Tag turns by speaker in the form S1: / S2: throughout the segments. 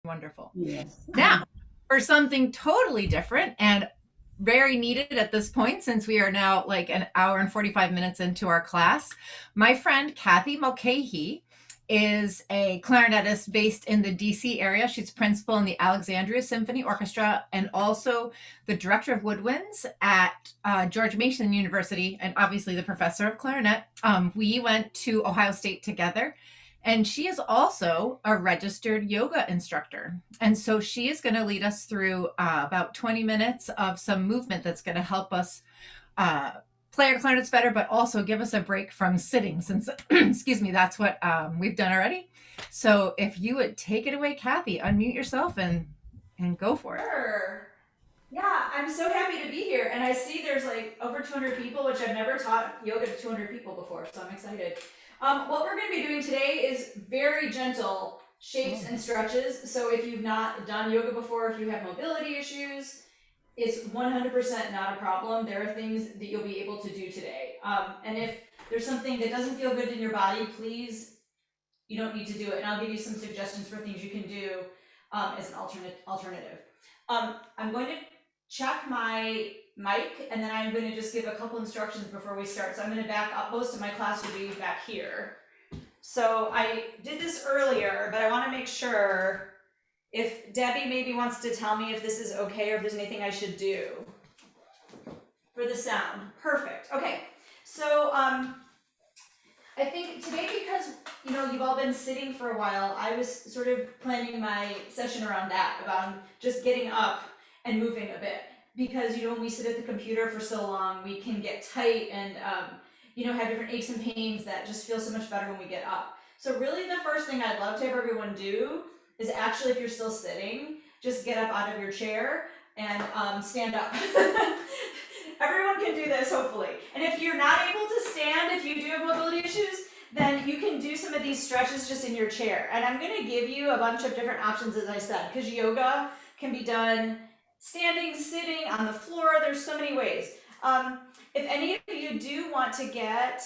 S1: Wonderful.
S2: Yes.
S1: Now, for something totally different and very needed at this point, since we are now like an hour and 45 minutes into our class, my friend Kathy Mulcahy is a clarinetist based in the DC area. She's principal in the Alexandria Symphony Orchestra and also the director of woodwinds at George Mason University, and obviously the professor of clarinet. We went to Ohio State together, and she is also a registered yoga instructor. And so she is going to lead us through about 20 minutes of some movement that's going to help us uh, play our clarinets better, but also give us a break from sitting, since, excuse me, that's what we've done already. So if you would take it away, Kathy, unmute yourself and go for it.
S3: Sure. Yeah, I'm so happy to be here. And I see there's like over 200 people, which I've never taught yoga to 200 people before, so I'm excited. What we're going to be doing today is very gentle shapes and stretches. So if you've not done yoga before, if you have mobility issues, it's 100% not a problem. There are things that you'll be able to do today. And if there's something that doesn't feel good in your body, please, you don't need to do it. And I'll give you some suggestions for things you can do as an alternative. I'm going to check my mic, and then I'm going to just give a couple instructions before we start. So I'm going to back up. Most of my class will be back here. So I did this earlier, but I want to make sure if Debbie maybe wants to tell me if this is okay or if there's anything I should do for the sound. Perfect. Okay. So I think today, because you've all been sitting for a while, I was sort of planning my session around that, about just getting up and moving a bit. Because when we sit at the computer for so long, we can get tight and have different aches and pains that just feel so much better when we get up. So really, the first thing I'd love to have everyone do is actually, if you're still sitting, just get up out of your chair and stand up. Everyone can do this, hopefully. And if you're not able to stand, if you do have mobility issues, then you can do some of these stretches just in your chair. And I'm going to give you a bunch of different options, as I said, because yoga can be done standing, sitting, on the floor. There's so many ways. If any of you do want to get,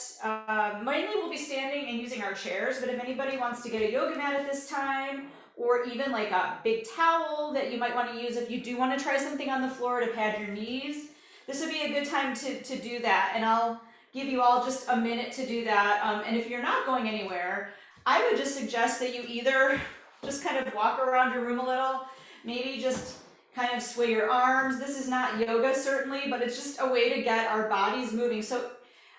S3: mainly we'll be standing and using our chairs, but if anybody wants to get a yoga mat at this time, or even like a big towel that you might want to use if you do want to try something on the floor to pad your knees, this would be a good time to do that. And I'll give you all just a minute to do that. And if you're not going anywhere, I would just suggest that you either just kind of walk around your room a little, maybe just kind of sway your arms. This is not yoga, certainly, but it's just a way to get our bodies moving. So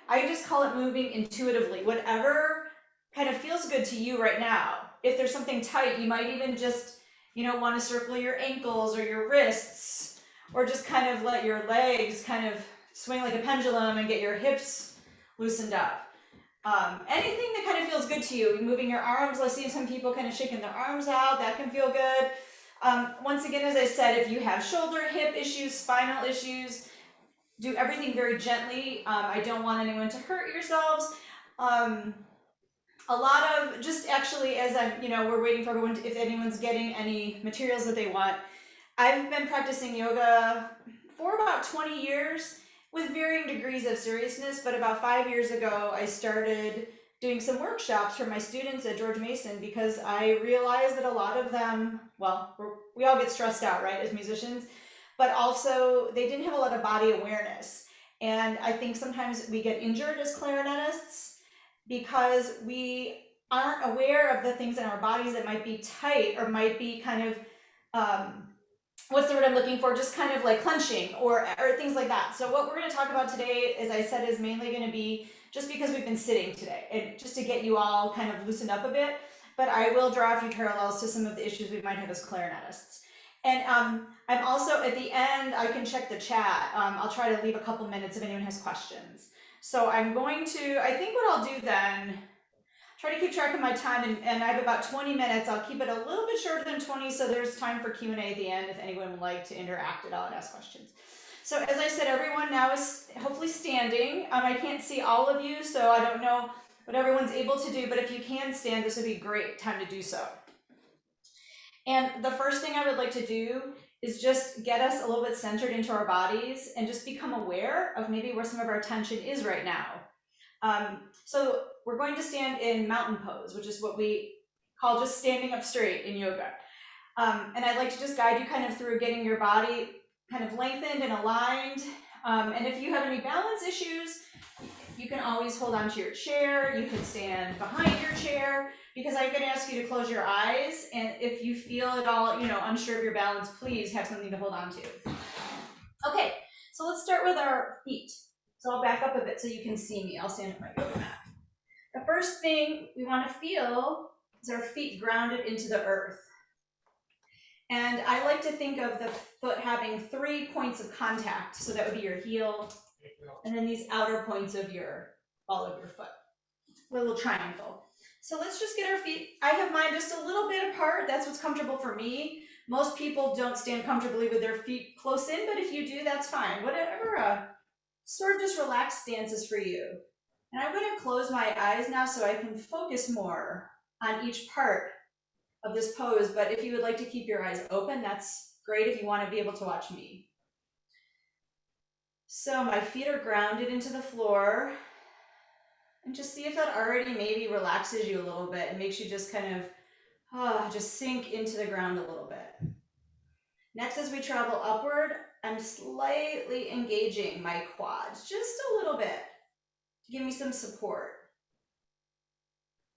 S3: I just call it moving intuitively, whatever kind of feels good to you right now. If there's something tight, you might even just, want to circle your ankles or your wrists, or just kind of let your legs kind of swing like a pendulum and get your hips loosened up. Anything that kind of feels good to you. Moving your arms. I see some people kind of shaking their arms out. That can feel good. Once again, as I said, if you have shoulder, hip issues, spinal issues, do everything very gently. I don't want anyone to hurt yourselves. A lot of, just actually, as we're waiting for everyone, if anyone's getting any materials that they want. I've been practicing yoga for about 20 years with varying degrees of seriousness, but about 5 years ago, I started doing some workshops for my students at George Mason, because I realized that a lot of them, well, we all get stressed out, right, as musicians, but also they didn't have a lot of body awareness. And I think sometimes we get injured as clarinetists because we aren't aware of the things in our bodies that might be tight or might be kind of, what's the word I'm looking for? Just kind of like clenching or things like that. So what we're going to talk about today, as I said, is mainly going to be just because we've been sitting today, and just to get you all kind of loosened up a bit. But I will draw a few parallels to some of the issues we might have as clarinetists. And I'm also, at the end, I can check the chat. I'll try to leave a couple minutes if anyone has questions. So I'm going to, I think what I'll do then, try to keep track of my time, and I have about 20 minutes. I'll keep it a little bit shorter than 20, so there's time for Q&A at the end if anyone would like to interact at all and ask questions. So as I said, everyone now is hopefully standing. I can't see all of you, so I don't know what everyone's able to do, but if you can stand, this would be a great time to do so. And the first thing I would like to do is just get us a little bit centered into our bodies and just become aware of maybe where some of our tension is right now. So we're going to stand in mountain pose, which is what we call just standing up straight in yoga. And I'd like to just guide you kind of through getting your body kind of lengthened and aligned. And if you have any balance issues, you can always hold on to your chair. You can stand behind your chair, because I'm going to ask you to close your eyes. And if you feel at all, unsure of your balance, please have something to hold on to. Okay, so let's start with our feet. So I'll back up a bit so you can see me. I'll stand at my yoga mat. The first thing we want to feel is our feet grounded into the earth. And I like to think of the foot having 3 points of contact. So that would be your heel, and then these outer points of your ball of your foot, a little triangle. So let's just get our feet. I have mine just a little bit apart. That's what's comfortable for me. Most people don't stand comfortably with their feet close in, but if you do, that's fine. Whatever sort of just relaxed stance is for you. And I'm going to close my eyes now so I can focus more on each part of this pose. But if you would like to keep your eyes open, that's great if you want to be able to watch me. So my feet are grounded into the floor. And just see if that already maybe relaxes you a little bit and makes you just kind of just sink into the ground a little bit. Next, as we travel upward, I'm slightly engaging my quads, just a little bit, to give me some support.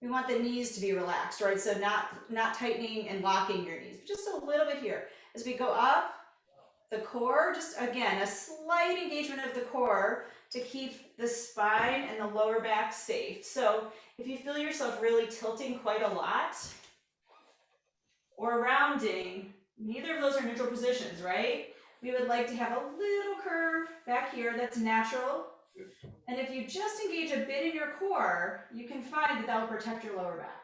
S3: We want the knees to be relaxed, right? So not tightening and locking your knees, but just a little bit here. As we go up, the core, just again, a slight engagement of the core to keep the spine and the lower back safe. So if you feel yourself really tilting quite a lot or rounding, neither of those are neutral positions, right? We would like to have a little curve back here that's natural. And if you just engage a bit in your core, you can find that will protect your lower back.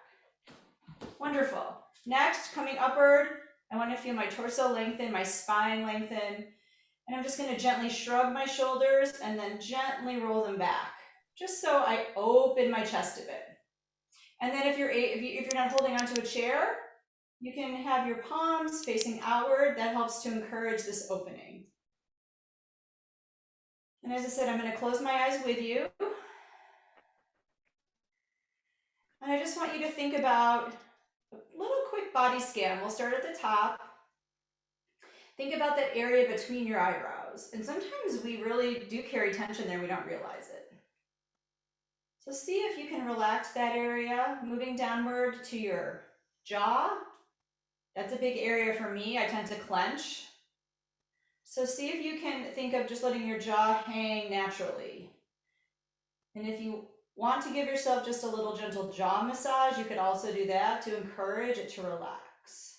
S3: Wonderful. Next, coming upward, I want to feel my torso lengthen, my spine lengthen. And I'm just going to gently shrug my shoulders and then gently roll them back, just so I open my chest a bit. And then if you're not holding onto a chair, you can have your palms facing outward. That helps to encourage this opening. And as I said, I'm going to close my eyes with you. And I just want you to think about a little quick body scan. We'll start at the top. Think about that area between your eyebrows. And sometimes we really do carry tension there, we don't realize it. So see if you can relax that area, moving downward to your jaw. That's a big area for me. I tend to clench. So see if you can think of just letting your jaw hang naturally. And if you want to give yourself just a little gentle jaw massage, you could also do that to encourage it to relax.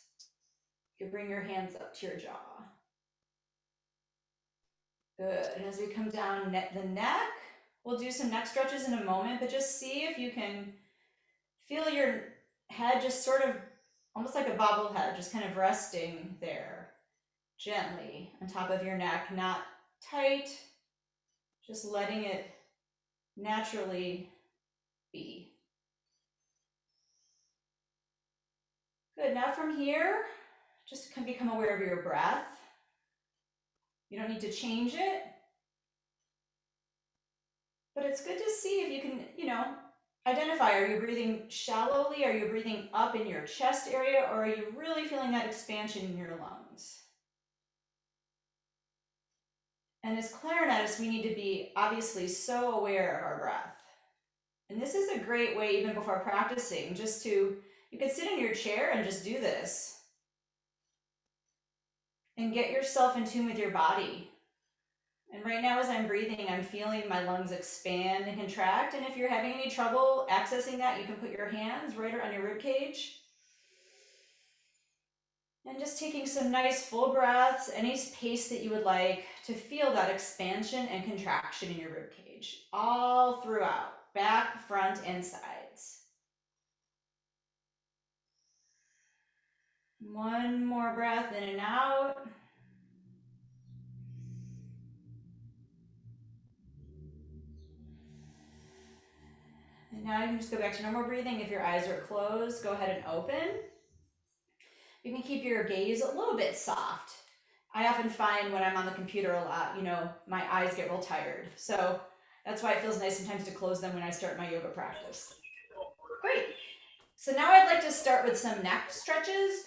S3: You can bring your hands up to your jaw. Good. And as we come down the neck, we'll do some neck stretches in a moment, but just see if you can feel your head just sort of almost like a bobblehead, just kind of resting there gently on top of your neck, not tight, just letting it naturally be. Good. Now from here, just become aware of your breath. You don't need to change it, but it's good to see if you can, identify, are you breathing shallowly? Are you breathing up in your chest area? Or are you really feeling that expansion in your lungs? And as clarinetists, we need to be obviously so aware of our breath. And this is a great way, even before practicing, you could sit in your chair and just do this. And get yourself in tune with your body. And right now, as I'm breathing, I'm feeling my lungs expand and contract. And if you're having any trouble accessing that, you can put your hands right around your rib cage. And just taking some nice full breaths, any pace that you would like to feel that expansion and contraction in your rib cage, all throughout, back, front, and sides. One more breath in and out. And now you can just go back to normal breathing. If your eyes are closed, go ahead and open. You can keep your gaze a little bit soft. I often find when I'm on the computer a lot, my eyes get real tired. So that's why it feels nice sometimes to close them when I start my yoga practice. Great. So now I'd like to start with some neck stretches.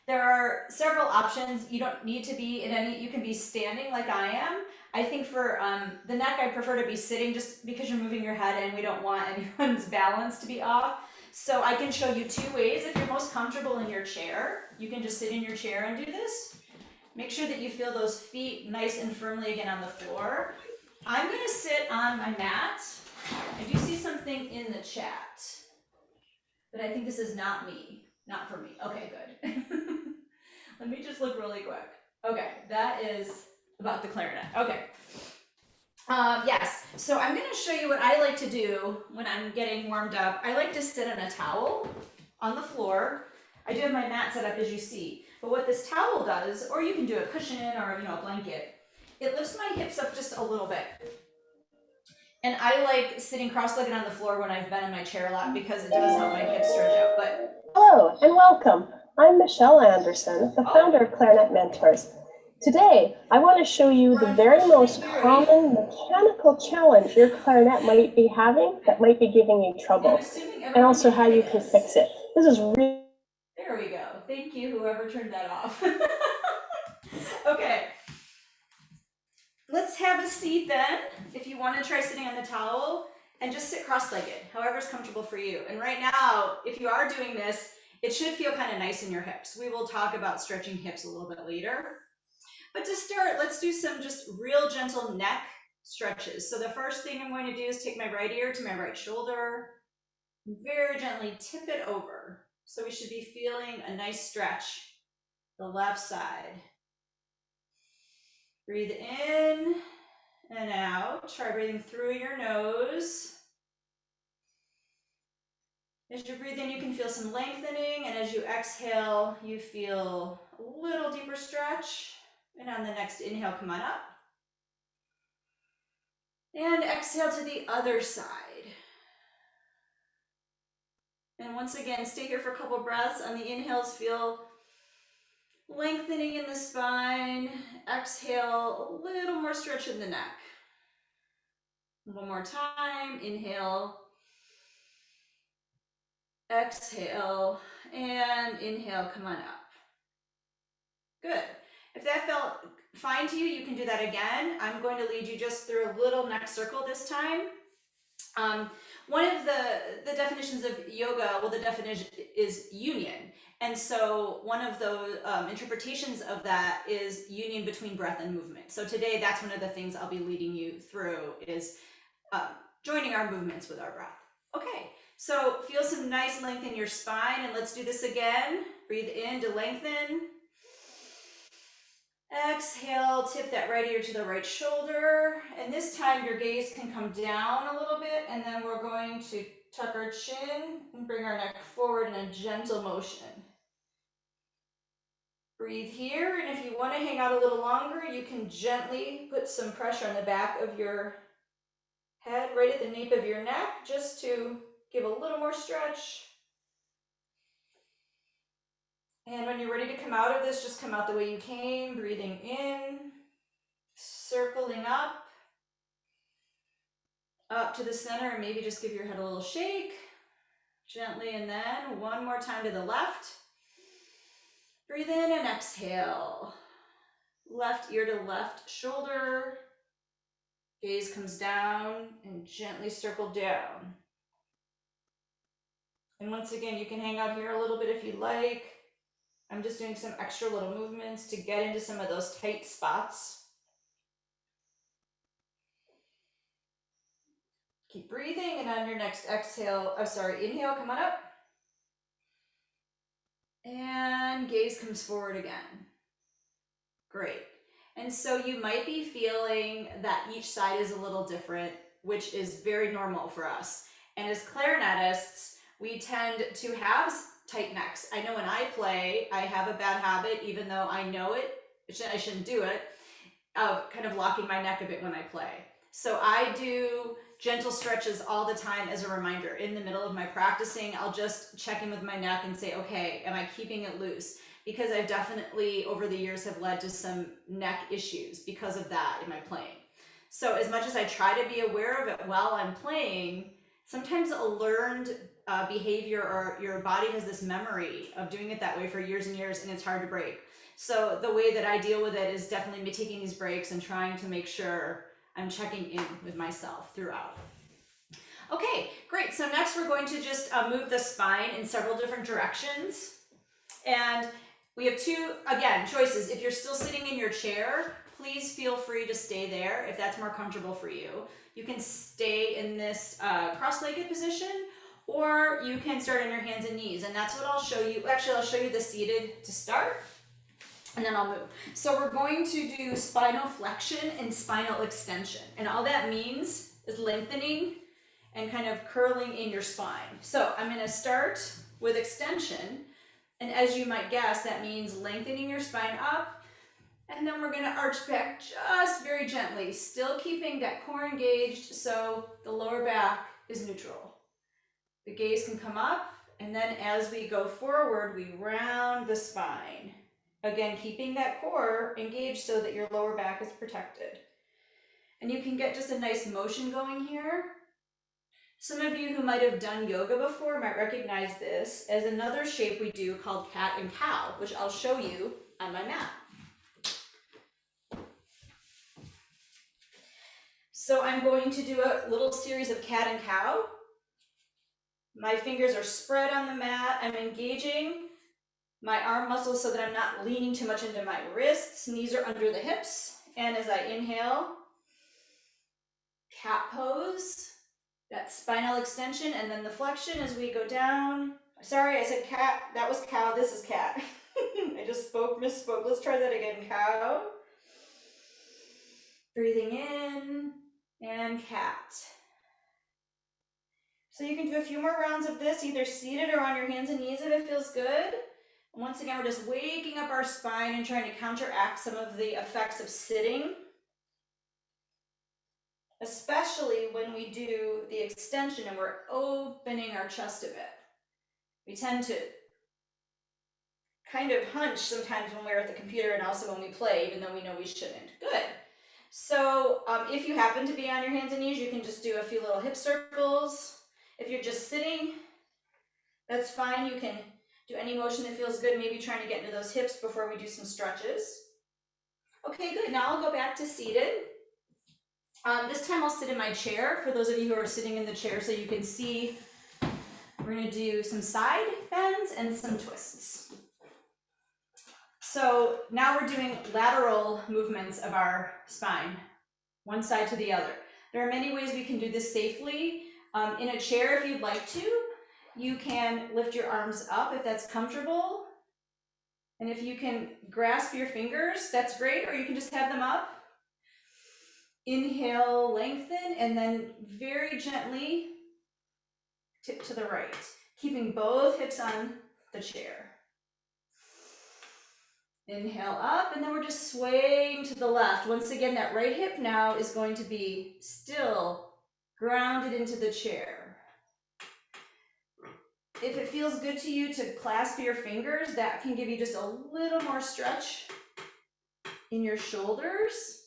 S3: There are several options. You don't need to be in any, you can be standing like I am. I think for the neck, I prefer to be sitting just because you're moving your head and we don't want anyone's balance to be off. So I can show you two ways. If you're most comfortable in your chair, you can just sit in your chair and do this. Make sure that you feel those feet nice and firmly again on the floor. I'm gonna sit on my mat. I do see something in the chat, but I think this is not me, not for me. Okay, good. Let me just look really quick. Okay, that is about the clarinet. Okay. Yes, so I'm gonna show you what I like to do when I'm getting warmed up. I like to sit on a towel on the floor. I do have my mat set up as you see, but what this towel does, or you can do a cushion or a blanket, it lifts my hips up just a little bit. And I like sitting cross-legged on the floor when I've been in my chair a lot because it does help my hips stretch out. But
S2: hello and welcome. I'm Michelle Anderson, the founder of Clarinet Mentors. Today, I want to show you the very most common mechanical challenge your clarinet might be having that might be giving you trouble, and also how you can fix it. This is really...
S3: There we go. Thank you, whoever turned that off. Okay. Let's have a seat then, if you want to try sitting on the towel, and just sit cross-legged, however's comfortable for you. And right now, if you are doing this, it should feel kind of nice in your hips. We will talk about stretching hips a little bit later. But to start, let's do some just real gentle neck stretches. So the first thing I'm going to do is take my right ear to my right shoulder, and very gently tip it over. So we should be feeling a nice stretch, the left side. Breathe in and out. Try breathing through your nose. As you breathe in, you can feel some lengthening, and as you exhale, you feel a little deeper stretch. And on the next inhale, come on up. And exhale to the other side. And once again, stay here for a couple breaths. On the inhales, feel lengthening in the spine. Exhale, a little more stretch in the neck. One more time. Inhale. Exhale. And inhale, come on up. Good. If that felt fine to you, you can do that again. I'm going to lead you just through a little neck circle this time. One of the definitions of yoga, well, the definition is union. And so one of the interpretations of that is union between breath and movement. So today, that's one of the things I'll be leading you through is joining our movements with our breath. Okay, so feel some nice length in your spine, and let's do this again. Breathe in to lengthen. Exhale, tip that right ear to the right shoulder. And this time your gaze can come down a little bit, and then we're going to tuck our chin and bring our neck forward in a gentle motion. Breathe here, and if you want to hang out a little longer, you can gently put some pressure on the back of your head, right at the nape of your neck, just to give a little more stretch. And when you're ready to come out of this, just come out the way you came, breathing in, circling up to the center, and maybe just give your head a little shake gently, and then one more time to the left. Breathe in and exhale. Left ear to left shoulder. Gaze comes down and gently circle down. And once again, you can hang out here a little bit if you like. I'm just doing some extra little movements to get into some of those tight spots. Keep breathing, and on your next inhale, come on up. And gaze comes forward again. Great. And so you might be feeling that each side is a little different, which is very normal for us. And as clarinetists, we tend to have tight necks. I know when I play, I have a bad habit, even though I know I shouldn't do it, of kind of locking my neck a bit when I play. So I do gentle stretches all the time as a reminder. In the middle of my practicing, I'll just check in with my neck and say, okay, am I keeping it loose? Because I've definitely over the years have led to some neck issues because of that in my playing. So as much as I try to be aware of it while I'm playing, sometimes a learned behavior, or your body has this memory of doing it that way for years and years, and it's hard to break. So the way that I deal with it is definitely me taking these breaks and trying to make sure I'm checking in with myself throughout. Okay, great. So next we're going to just move the spine in several different directions. And we have two, again, choices. If you're still sitting in your chair, please feel free to stay there if that's more comfortable for you. You can stay in this cross-legged position, or you can start on your hands and knees. And that's what I'll show you. Actually, I'll show you the seated to start, and then I'll move. So we're going to do spinal flexion and spinal extension. And all that means is lengthening and kind of curling in your spine. So I'm gonna start with extension. And as you might guess, that means lengthening your spine up, and then we're gonna arch back just very gently, still keeping that core engaged so the lower back is neutral. The gaze can come up, and then as we go forward, we round the spine. Again, keeping that core engaged so that your lower back is protected. And you can get just a nice motion going here. Some of you who might have done yoga before might recognize this as another shape we do called cat and cow, which I'll show you on my mat. So I'm going to do a little series of cat and cow. My fingers are spread on the mat. I'm engaging my arm muscles so that I'm not leaning too much into my wrists. Knees are under the hips. And as I inhale, cat pose. That spinal extension, and then the flexion as we go down. Sorry, I said cat. That was cow. This is cat. I just misspoke. Let's try that again. Cow. Breathing in, and cat. So you can do a few more rounds of this, either seated or on your hands and knees if it feels good. And once again, we're just waking up our spine and trying to counteract some of the effects of sitting, especially when we do the extension and we're opening our chest a bit. We tend to kind of hunch sometimes when we're at the computer and also when we play, even though we know we shouldn't. Good. So if you happen to be on your hands and knees, you can just do a few little hip circles. If you're just sitting, that's fine. You can do any motion that feels good, maybe trying to get into those hips before we do some stretches. Okay, good. Now I'll go back to seated. This time I'll sit in my chair for those of you who are sitting in the chair so you can see. We're going to do some side bends and some twists. So now we're doing lateral movements of our spine, one side to the other. There are many ways we can do this safely. In a chair, if you'd like to, you can lift your arms up if that's comfortable. And if you can grasp your fingers, that's great, or you can just have them up. Inhale, lengthen, and then very gently tip to the right, keeping both hips on the chair. Inhale up, and then we're just swaying to the left. Once again, that right hip now is going to be still grounded into the chair. If it feels good to you to clasp your fingers, that can give you just a little more stretch in your shoulders.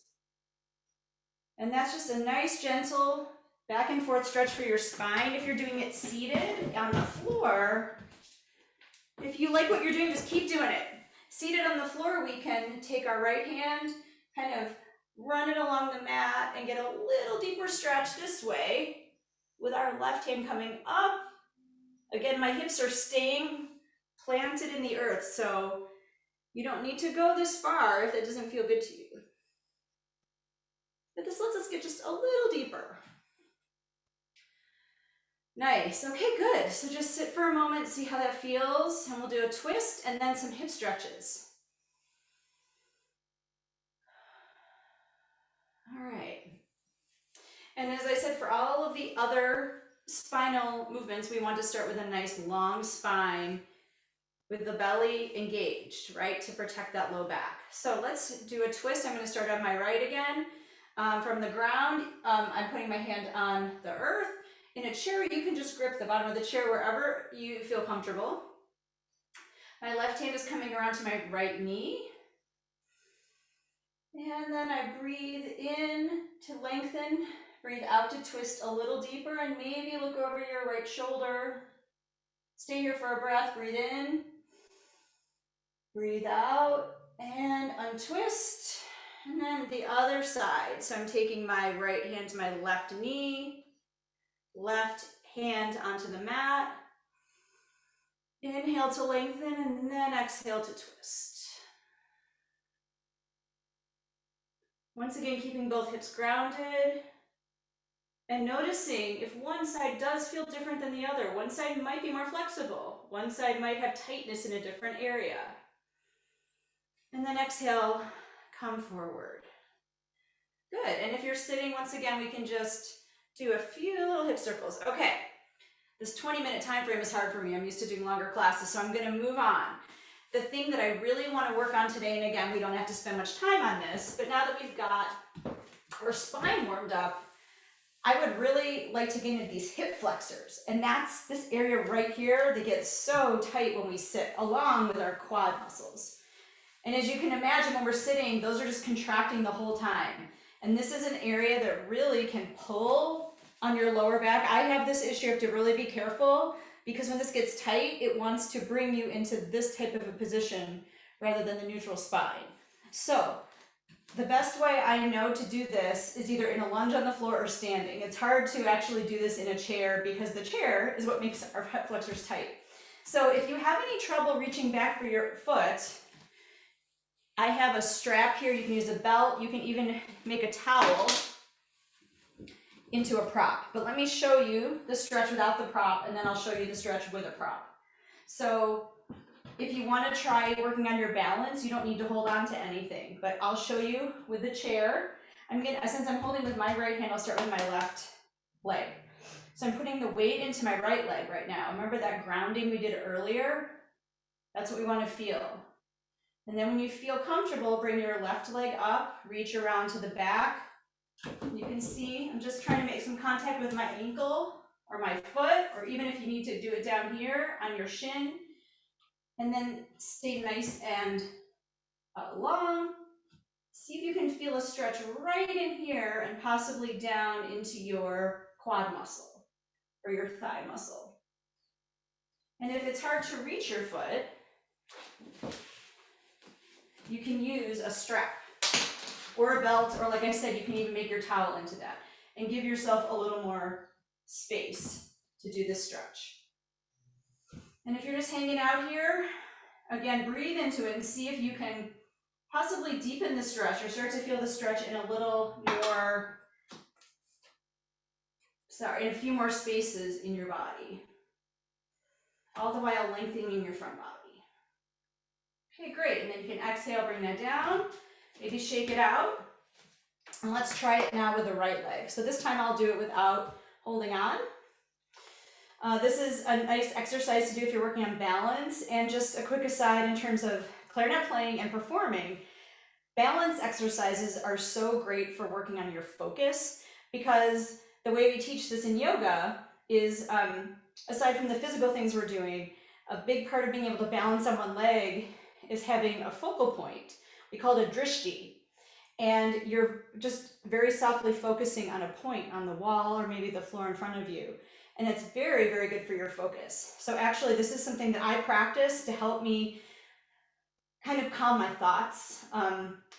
S3: And that's just a nice, gentle back and forth stretch for your spine. If you're doing it seated on the floor, if you like what you're doing, just keep doing it. Seated on the floor, we can take our right hand, kind of run it along the mat and get a little deeper stretch this way with our left hand coming up. Again, my hips are staying planted in the earth, so you don't need to go this far if that doesn't feel good to you. But this lets us get just a little deeper. Nice, okay, good. So just sit for a moment, see how that feels, and we'll do a twist and then some hip stretches. All right. And as I said, for all of the other spinal movements, we want to start with a nice long spine with the belly engaged, right, to protect that low back. So let's do a twist. I'm going to start on my right again. From the ground, I'm putting my hand on the earth. In a chair, you can just grip the bottom of the chair wherever you feel comfortable. My left hand is coming around to my right knee. And then I breathe in to lengthen, Breathe out to twist a little deeper and maybe look over your right shoulder. Stay here for a breath. Breathe in. Breathe out and untwist. And then the other side. So I'm taking my right hand to my left knee, left hand onto the mat. Inhale to lengthen and then exhale to twist. Once again, keeping both hips grounded and noticing if one side does feel different than the other. One side might be more flexible. One side might have tightness in a different area. And then exhale, come forward. Good, and if you're sitting, once again, we can just do a few little hip circles. Okay, this 20-minute time frame is hard for me. I'm used to doing longer classes, so I'm gonna move on. The thing that I really wanna work on today, and again, we don't have to spend much time on this, but now that we've got our spine warmed up, I would really like to get into these hip flexors. And that's this area right here that gets so tight when we sit, along with our quad muscles. And as you can imagine, when we're sitting, those are just contracting the whole time. And this is an area that really can pull on your lower back. I have this issue, you have to really be careful, because when this gets tight, it wants to bring you into this type of a position rather than the neutral spine. So the best way I know to do this is either in a lunge on the floor or standing. It's hard to actually do this in a chair because the chair is what makes our hip flexors tight. So if you have any trouble reaching back for your foot, I have a strap here. You can use a belt. You can even make a towel into a prop. But let me show you the stretch without the prop, and then I'll show you the stretch with a prop. So if you want to try working on your balance, you don't need to hold on to anything, but I'll show you with the chair. Since I'm holding with my right hand, I'll start with my left leg. So I'm putting the weight into my right leg right now. Remember that grounding we did earlier? That's what we want to feel. And then when you feel comfortable, bring your left leg up, reach around to the back. You can see I'm just trying to make some contact with my ankle or my foot, or even if you need to do it down here on your shin. And then stay nice and long. See if you can feel a stretch right in here and possibly down into your quad muscle or your thigh muscle. And if it's hard to reach your foot, you can use a strap or a belt, or like I said, you can even make your towel into that and give yourself a little more space to do this stretch. And if you're just hanging out here, again, breathe into it and see if you can possibly deepen the stretch or start to feel the stretch in a little more, in a few more spaces in your body, all the while lengthening your front body. Okay, great, and then you can exhale, bring that down, maybe shake it out, and let's try it now with the right leg. So this time I'll do it without holding on. This is a nice exercise to do if you're working on balance. And just a quick aside in terms of clarinet playing and performing, balance exercises are so great for working on your focus, because the way we teach this in yoga is, aside from the physical things we're doing, a big part of being able to balance on one leg is having a focal point. We call it a drishti. And you're just very softly focusing on a point on the wall or maybe the floor in front of you. And it's very, very good for your focus. So actually, this is something that I practice to help me kind of calm my thoughts.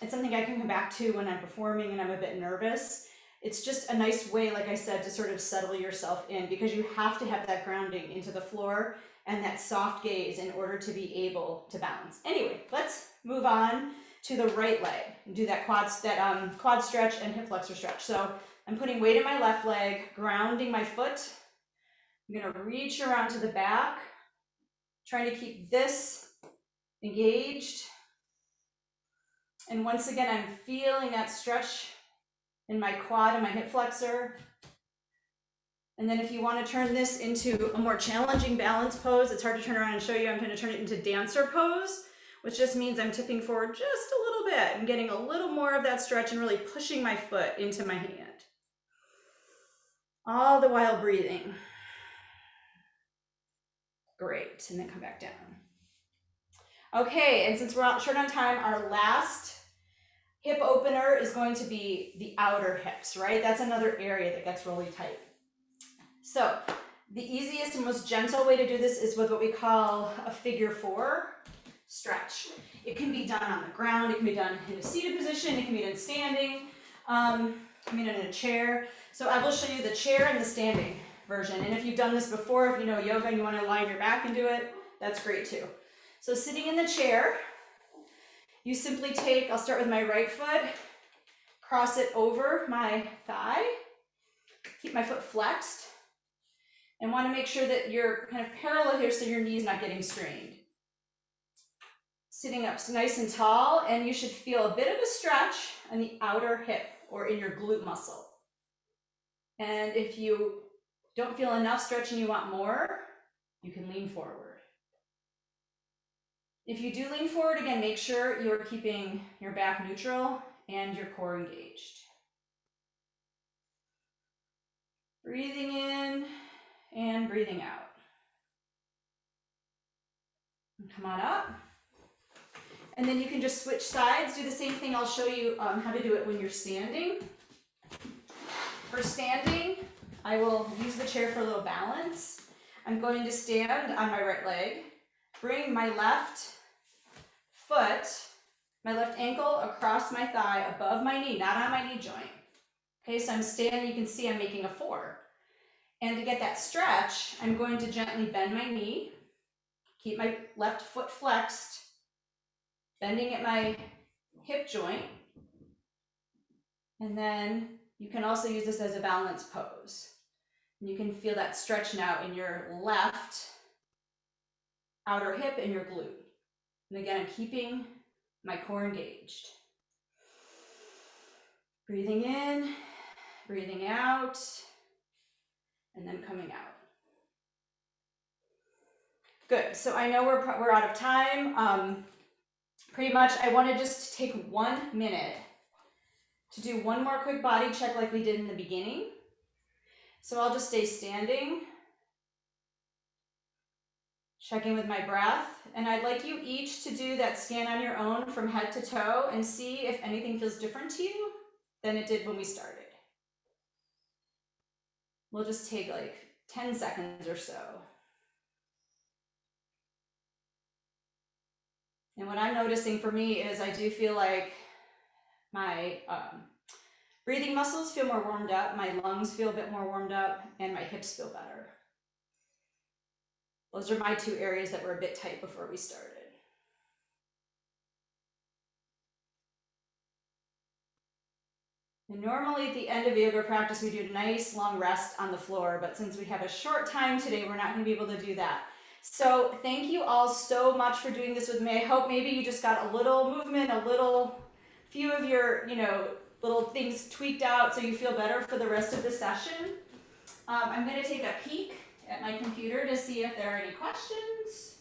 S3: It's something I can come back to when I'm performing and I'm a bit nervous. It's just a nice way, like I said, to sort of settle yourself in, because you have to have that grounding into the floor and that soft gaze in order to be able to balance. Anyway, let's move on to the right leg and do that quad stretch and hip flexor stretch. So I'm putting weight in my left leg, grounding my foot. I'm gonna reach around to the back, trying to keep this engaged. And once again, I'm feeling that stretch in my quad and my hip flexor. And then if you want to turn this into a more challenging balance pose, it's hard to turn around and show you. I'm going to turn it into dancer pose, which just means I'm tipping forward just a little bit and getting a little more of that stretch and really pushing my foot into my hand, all the while breathing. Great, and then come back down. Okay, and since we're short on time, our last hip opener is going to be the outer hips, right? That's another area that gets really tight. So the easiest and most gentle way to do this is with what we call a figure 4 stretch. It can be done on the ground, it can be done in a seated position, it can be done standing, in a chair. So I will show you the chair and the standing version. And if you've done this before, if you know yoga and you want to lie on your back and do it, that's great too. So sitting in the chair, you simply take, I'll start with my right foot, cross it over my thigh, keep my foot flexed, and want to make sure that you're kind of parallel here so your knee's not getting strained. Sitting up nice and tall, and you should feel a bit of a stretch on the outer hip or in your glute muscle. And if you don't feel enough stretch and you want more, you can lean forward. If you do lean forward, again, make sure you're keeping your back neutral and your core engaged. Breathing in and breathing out. And come on up. And then you can just switch sides, do the same thing. I'll show you how to do it when you're standing. For standing, I will use the chair for a little balance. I'm going to stand on my right leg, bring my left foot, my left ankle across my thigh above my knee, not on my knee joint. Okay, so I'm standing, you can see I'm making a 4. And to get that stretch, I'm going to gently bend my knee, keep my left foot flexed, bending at my hip joint. And then you can also use this as a balance pose. And you can feel that stretch now in your left outer hip and your glute. And again, I'm keeping my core engaged. Breathing in, breathing out, and then coming out. Good, so I know we're out of time. Pretty much, I want to just take 1 minute to do one more quick body check like we did in the beginning. So I'll just stay standing, checking with my breath, and I'd like you each to do that scan on your own from head to toe and see if anything feels different to you than it did when we started. We'll just take like 10 seconds or so. And what I'm noticing for me is I do feel like my breathing muscles feel more warmed up, my lungs feel a bit more warmed up, and my hips feel better. Those are my 2 areas that were a bit tight before we started. And normally at the end of yoga practice, we do a nice long rest on the floor, but since we have a short time today, we're not going to be able to do that. So thank you all so much for doing this with me. I hope maybe you just got a little movement, a little few of your, little things tweaked out so you feel better for the rest of the session. I'm going to take a peek at my computer to see if there are any questions.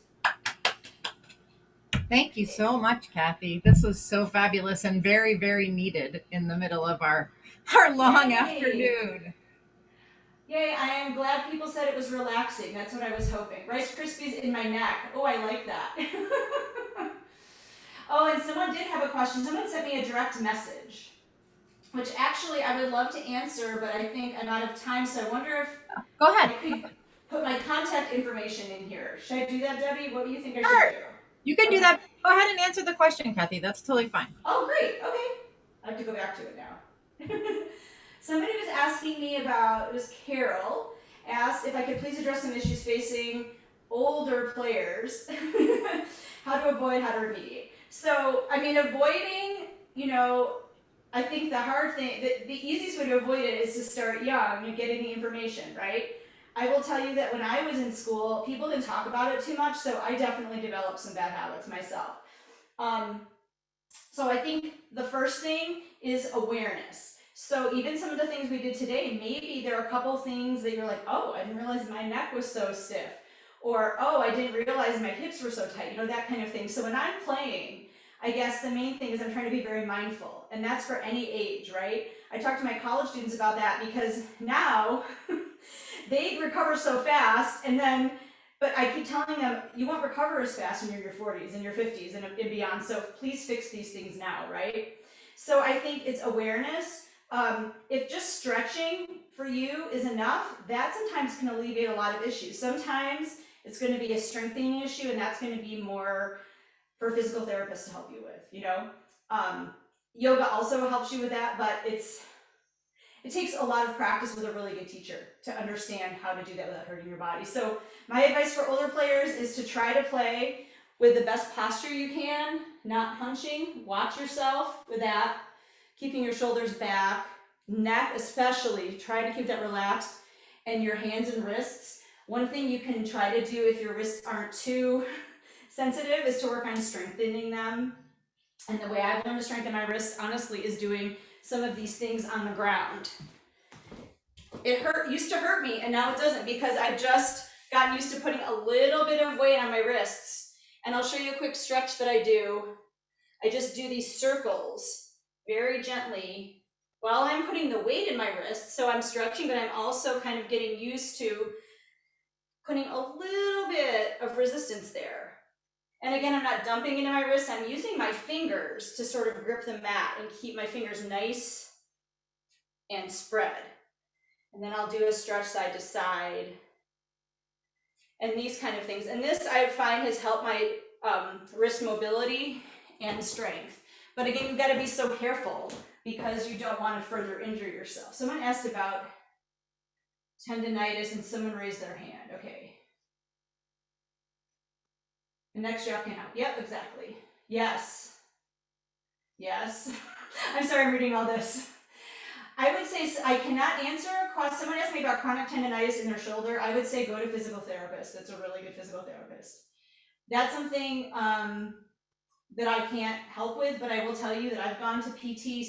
S1: Thank you so much, Kathy. This was so fabulous and very, very needed in the middle of our long afternoon.
S3: Yay, I am glad people said it was relaxing. That's what I was hoping. Rice Krispies in my neck. Oh, I like that. Oh, and someone did have a question. Someone sent me a direct message, which actually I would love to answer, but I think I'm out of time, so I wonder if
S1: Go ahead.
S3: I could put my contact information in here. Should I do that, Debbie? What do you think I
S1: Sure.
S3: should do?
S1: You can do that. Go ahead and answer the question, Kathy. That's totally fine.
S3: Oh, great. Okay. I have to go back to it now. Somebody was asking me about, it was Carol, asked if I could please address some issues facing older players, how to avoid, how to remediate. So, avoiding, I think the hard thing, the easiest way to avoid it is to start young and getting the information, right? I will tell you that when I was in school, people didn't talk about it too much, so I definitely developed some bad habits myself. So I think the first thing is awareness. So even some of the things we did today, maybe there are a couple things that you're like, oh, I didn't realize my neck was so stiff. Or, oh, I didn't realize my hips were so tight, that kind of thing. So when I'm playing, I guess the main thing is I'm trying to be very mindful. And that's for any age, right? I talk to my college students about that because now they recover so fast, but I keep telling them, you won't recover as fast when you're in your 40s and your 50s and beyond, so please fix these things now, right? So I think it's awareness. If just stretching for you is enough, that sometimes can alleviate a lot of issues. Sometimes it's going to be a strengthening issue, and that's going to be more for a physical therapist to help you with, you know. Yoga also helps you with that, but it takes a lot of practice with a really good teacher to understand how to do that without hurting your body. So my advice for older players is to try to play with the best posture you can, not hunching. Watch yourself with that, keeping your shoulders back, neck especially, try to keep that relaxed, and your hands and wrists. One thing you can try to do if your wrists aren't too sensitive is to work on strengthening them. And the way I've learned to strengthen my wrists, honestly, is doing some of these things on the ground. It used to hurt me, and now it doesn't, because I've just gotten used to putting a little bit of weight on my wrists. And I'll show you a quick stretch that I do. I just do these circles very gently while I'm putting the weight in my wrist. So I'm stretching, but I'm also kind of getting used to putting a little bit of resistance there. And again, I'm not dumping into my wrist. I'm using my fingers to sort of grip the mat and keep my fingers nice and spread. And then I'll do a stretch side to side and these kind of things. And this I find has helped my wrist mobility and strength. But again, you've got to be so careful because you don't want to further injure yourself. Someone asked about tendonitis and someone raised their hand. Okay. The next job can help. Yep, exactly. Yes. Yes. I'm sorry, I'm reading all this. I would say I cannot answer. Someone asked me about chronic tendonitis in their shoulder. I would say go to physical therapist. That's a really good physical therapist. That's something that I can't help with, but I will tell you that I've gone to PT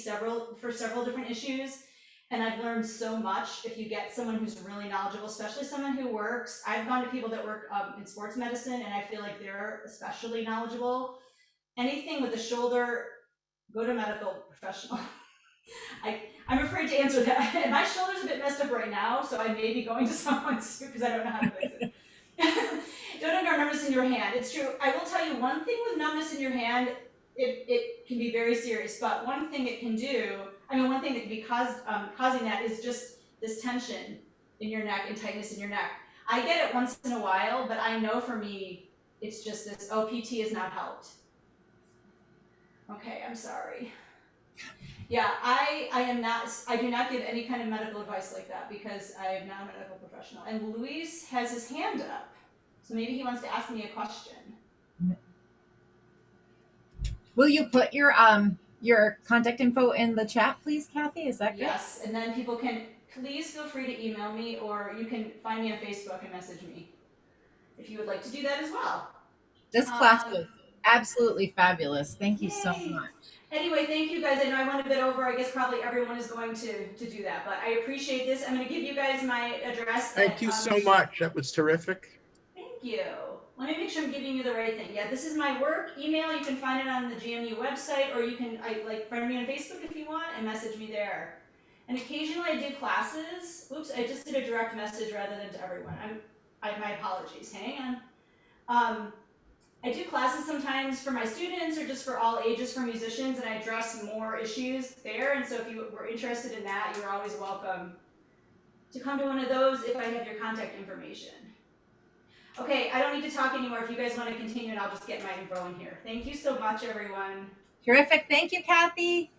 S3: for several different issues, and I've learned so much if you get someone who's really knowledgeable, especially someone who works. I've gone to people that work in sports medicine, and I feel like they're especially knowledgeable. Anything with the shoulder, go to a medical professional. I'm afraid to answer that. And my shoulder's a bit messed up right now, so I may be going to someone soon because I don't know how to fix it. Don't ignore numbness in your hand. It's true. I will tell you one thing with numbness in your hand, it can be very serious, but one thing it can do, one thing that can be causing that is just this tension in your neck and tightness in your neck. I get it once in a while, but I know for me, it's just this, PT has not helped. Okay, I'm sorry. Yeah, I do not give any kind of medical advice like that because I am not a medical professional. And Luis has his hand up, so maybe he wants to ask me a question.
S1: Will you put your contact info in the chat, please, Kathy? Is that good?
S3: Yes, and then people can please feel free to email me, or you can find me on Facebook and message me if you would like to do that as well.
S1: This class was absolutely fabulous. Thank you so much.
S3: Anyway, thank you guys. I know I went a bit over. I guess probably everyone is going to do that, but I appreciate this. I'm going to give you guys my address.
S4: Thank you so much. That was terrific.
S3: Thank you. Let me make sure I'm giving you the right thing. Yeah, this is my work email. You can find it on the GMU website, or you can friend me on Facebook if you want and message me there. And occasionally I do classes. Oops, I just did a direct message rather than to everyone. My apologies. Hang on. I do classes sometimes for my students or just for all ages for musicians, and I address more issues there. And so if you were interested in that, you're always welcome to come to one of those if I have your contact information. Okay, I don't need to talk anymore. If you guys want to continue, and I'll just get my info in here. Thank you so much, everyone.
S1: Terrific. Thank you, Kathy.